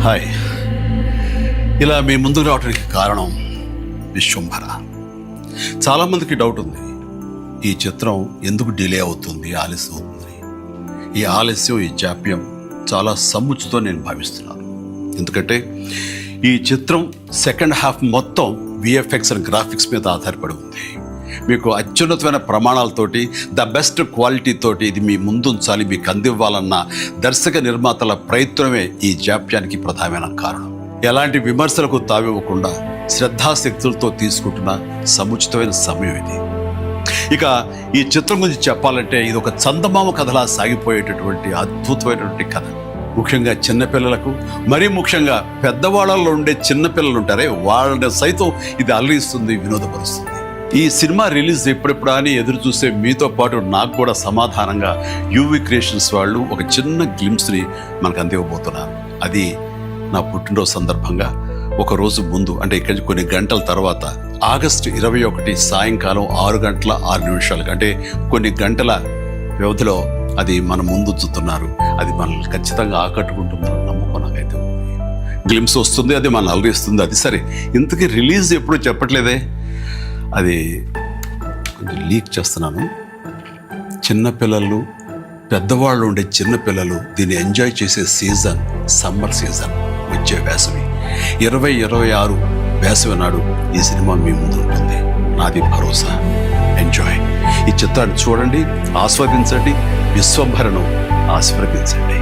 Hi, ఇలా మీ ముందుకు రావడానికి కారణం విశ్వంభర. చాలామందికి డౌట్ ఉంది, ఈ చిత్రం ఎందుకు డిలే అవుతుంది, ఆలస్యం అవుతుంది. ఈ ఆలస్యం, ఈ జాప్యం చాలా సముచితో నేను భావిస్తున్నాను. ఎందుకంటే ఈ చిత్రం సెకండ్ హాఫ్ మొత్తం విఎఫ్ఎక్స్ అండ్ గ్రాఫిక్స్ మీద ఆధారపడి ఉంది. మీకు అత్యున్నతమైన ప్రమాణాలతోటి, ద బెస్ట్ క్వాలిటీతోటి ఇది మీ ముందుంచాలి, మీకు అందివ్వాలన్న దర్శక నిర్మాతల ప్రయత్నమే ఈ జాప్యానికి ప్రధానమైన కారణం. ఎలాంటి విమర్శలకు తావివ్వకుండా శ్రద్ధాశక్తులతో తీసుకుంటున్న సముచితమైన సమయం ఇది. ఇక ఈ చిత్రం గురించి చెప్పాలంటే ఇది ఒక చందమామ కథలా సాగిపోయేటటువంటి అద్భుతమైనటువంటి కథ. ముఖ్యంగా చిన్నపిల్లలకు, మరీ ముఖ్యంగా పెద్దవాళ్ళలో ఉండే చిన్నపిల్లలు ఉంటారే, వాళ్ళని సైతం ఇది అలరిస్తుంది, వినోదపరుస్తుంది. ఈ సినిమా రిలీజ్ ఎప్పుడెప్పుడా అని ఎదురు చూసే మీతో పాటు నాకు కూడా సమాధానంగా యూవి క్రియేషన్స్ వాళ్ళు ఒక చిన్న గ్లిమ్స్ని మనకు అందివ్వబోతున్నారు. అది నా పుట్టినరోజు సందర్భంగా ఒక రోజు ముందు, అంటే ఇక్కడి కొన్ని గంటల తర్వాత, ఆగస్టు 21 సాయంకాలం 6:06 అంటే కొన్ని గంటల వ్యవధిలో అది మన ముందు చూస్తున్నారు. అది మనల్ని ఖచ్చితంగా ఆకట్టుకుంటుందని నమ్మకం నాకైతే ఉంది. గ్లిమ్స్ వస్తుంది, అది మనల్ని అలరిస్తుంది. అది సరే, ఇంతకీ రిలీజ్ ఎప్పుడు చెప్పట్లేదే, అది కొంచెం లీక్ చేస్తున్నాను. చిన్నపిల్లలు, పెద్దవాళ్ళు ఉండే చిన్నపిల్లలు దీన్ని ఎంజాయ్ చేసే సీజన్ సమ్మర్ సీజన్, వచ్చే వేసవి 2026 వేసవి నాడు ఈ సినిమా మీ ముందు ఉంటుంది. నాది భరోసా. ఎంజాయ్. ఈ చిత్రాన్ని చూడండి, ఆస్వాదించండి, విశ్వంభరను ఆశీర్వదించండి.